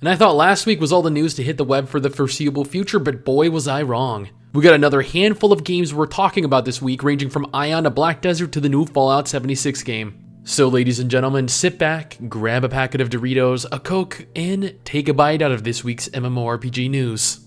And I thought last week was all the news to hit the web for the foreseeable future, but boy was I wrong. We got another handful of games we're talking about this week, ranging from Aion to Black Desert to the new Fallout 76 game. So ladies and gentlemen, sit back, grab a packet of Doritos, a Coke, and take a bite out of this week's MMORPG news.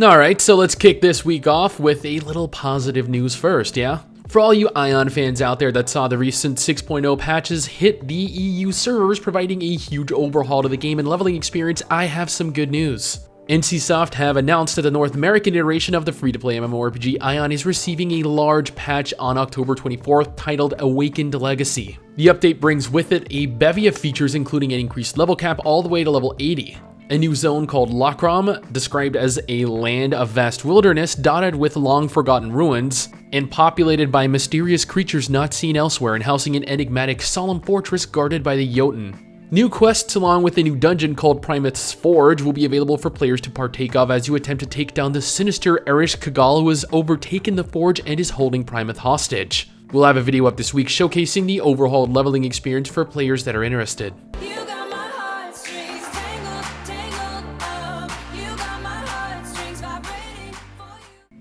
Alright, so let's kick this week off with a little positive news first, yeah? For all you Aion fans out there that saw the recent 6.0 patches hit the EU servers, providing a huge overhaul to the game and leveling experience, I have some good news. NCSoft have announced that the North American iteration of the free-to-play MMORPG Aion is receiving a large patch on October 24th titled Awakened Legacy. The update brings with it a bevy of features including an increased level cap all the way to level 80. A new zone called Lokram, described as a land of vast wilderness dotted with long-forgotten ruins, and populated by mysterious creatures not seen elsewhere and housing an enigmatic solemn fortress guarded by the Jotun. New quests along with a new dungeon called Primath's Forge will be available for players to partake of as you attempt to take down the sinister Erish Kagal who has overtaken the Forge and is holding Primath hostage. We'll have a video up this week showcasing the overhauled leveling experience for players that are interested.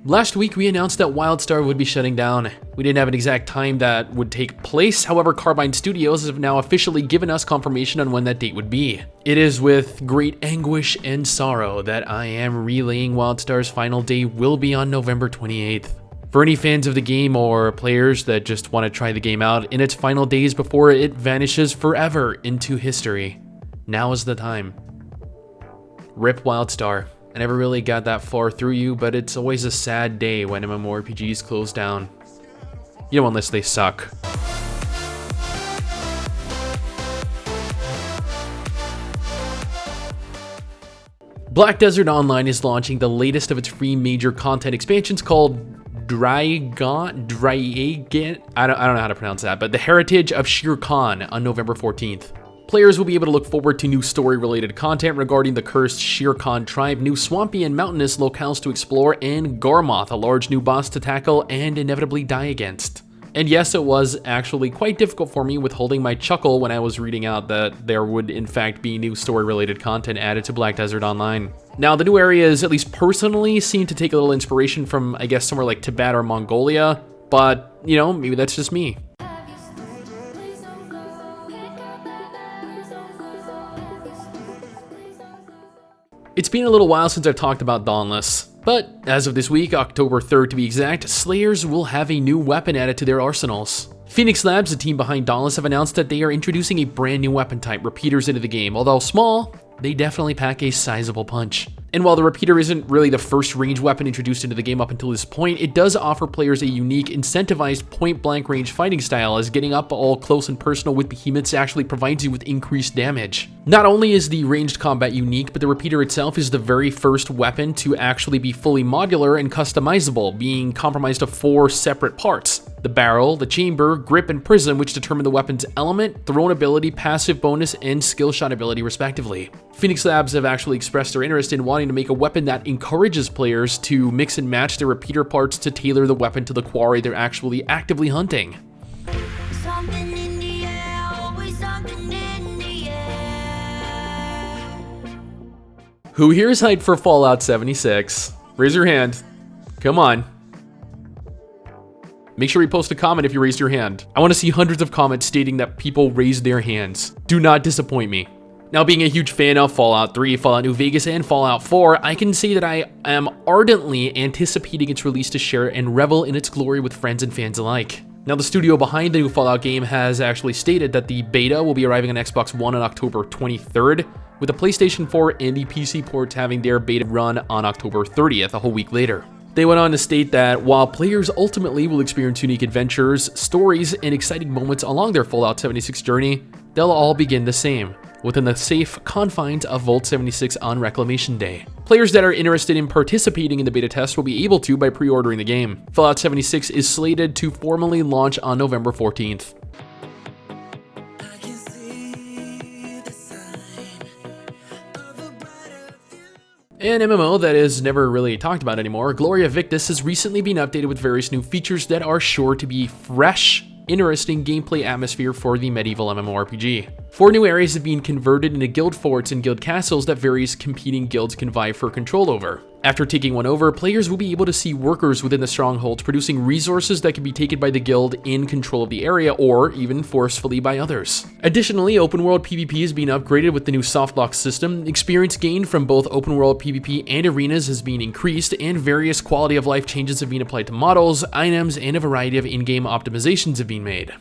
Last week, we announced that WildStar would be shutting down. We didn't have an exact time that would take place, however, Carbine Studios have now officially given us confirmation on when that date would be. It is with great anguish and sorrow that I am relaying WildStar's final day will be on November 28th. For any fans of the game or players that just want to try the game out in its final days before it vanishes forever into history, now is the time. Rip WildStar. I never really got that far through you, but it's always a sad day when MMORPGs close down. You know, unless they suck. Black Desert Online is launching the latest of its free major content expansions called Dragon, I don't know how to pronounce that, but The Heritage of Shere Khan on November 14th. Players will be able to look forward to new story-related content regarding the cursed Shere Khan tribe, new swampy and mountainous locales to explore, and Garmoth, a large new boss to tackle and inevitably die against. And yes, it was actually quite difficult for me withholding my chuckle when I was reading out that there would in fact be new story-related content added to Black Desert Online. Now, the new areas, at least personally, seem to take a little inspiration from, I guess, somewhere like Tibet or Mongolia, but, you know, maybe that's just me. It's been a little while since I've talked about Dauntless, but as of this week, October 3rd to be exact, Slayers will have a new weapon added to their arsenals. Phoenix Labs, the team behind Dauntless, have announced that they are introducing a brand new weapon type, repeaters, into the game. Although small, they definitely pack a sizable punch. And while the repeater isn't really the first range weapon introduced into the game up until this point, it does offer players a unique, incentivized point-blank range fighting style, as getting up all close and personal with behemoths actually provides you with increased damage. Not only is the ranged combat unique, but the repeater itself is the very first weapon to actually be fully modular and customizable, being comprised of 4 separate parts: the barrel, the chamber, grip, and prism, which determine the weapon's element, thrown ability, passive bonus, and skill shot ability respectively. Phoenix Labs have actually expressed their interest in wanting to make a weapon that encourages players to mix and match their repeater parts to tailor the weapon to the quarry they're actually actively hunting. Who here is hyped for Fallout 76? Raise your hand. Come on. Make sure you post a comment if you raised your hand. I want to see hundreds of comments stating that people raised their hands. Do not disappoint me. Now, being a huge fan of Fallout 3, Fallout New Vegas, and Fallout 4, I can say that I am ardently anticipating its release to share and revel in its glory with friends and fans alike. Now, the studio behind the new Fallout game has actually stated that the beta will be arriving on Xbox One on October 23rd, with the PlayStation 4 and the PC ports having their beta run on October 30th, a whole week later. They went on to state that while players ultimately will experience unique adventures, stories, and exciting moments along their Fallout 76 journey, they'll all begin the same, within the safe confines of Vault 76 on Reclamation Day. Players that are interested in participating in the beta test will be able to by pre-ordering the game. Fallout 76 is slated to formally launch on November 14th. An MMO that is never really talked about anymore, Gloria Victis has recently been updated with various new features that are sure to be fresh interesting gameplay atmosphere for the medieval MMORPG. 4 new areas have been converted into guild forts and guild castles that various competing guilds can vie for control over. After taking one over, players will be able to see workers within the strongholds producing resources that can be taken by the guild in control of the area or even forcefully by others. Additionally, open world PvP is being upgraded with the new softlock system, experience gained from both open world PvP and arenas has been increased, and various quality of life changes have been applied to models, items, and a variety of in-game optimizations have been made.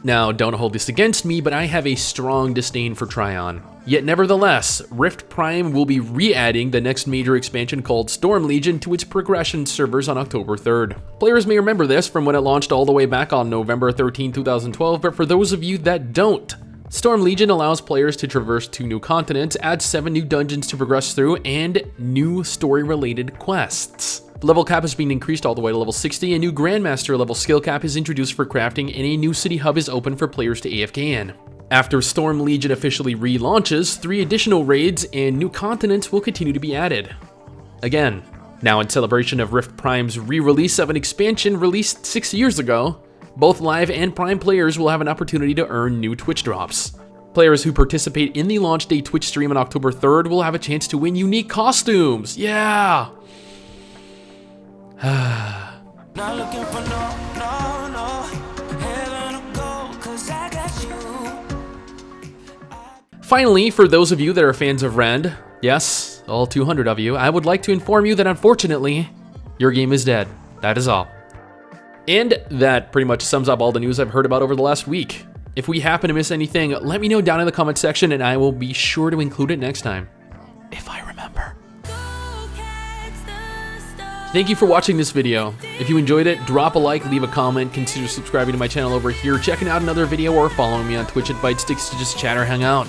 Now, don't hold this against me, but I have a strong disdain for Tryon. Yet nevertheless, Rift Prime will be re-adding the next major expansion called Storm Legion to its progression servers on October 3rd. Players may remember this from when it launched all the way back on November 13, 2012, but for those of you that don't, Storm Legion allows players to traverse 2 new continents, adds 7 new dungeons to progress through, and new story-related quests. The level cap has been increased all the way to level 60, a new Grandmaster level skill cap is introduced for crafting, and a new city hub is open for players to AFK in. After Storm Legion officially relaunches, 3 additional raids and new continents will continue to be added. Again, now in celebration of Rift Prime's re-release of an expansion released 6 years ago, both live and Prime players will have an opportunity to earn new Twitch drops. Players who participate in the launch day Twitch stream on October 3rd will have a chance to win unique costumes. Yeah! Not looking for no heaven to go, 'cause I got you. Finally, for those of you that are fans of Rend, yes, all 200 of you, I would like to inform you that unfortunately, your game is dead. That is all. And that pretty much sums up all the news I've heard about over the last week. If we happen to miss anything, let me know down in the comment section and I will be sure to include it next time, if I remember. Thank you for watching this video. If you enjoyed it, drop a like, leave a comment, consider subscribing to my channel over here, checking out another video, or following me on Twitch at ByteStix to just chat or hang out.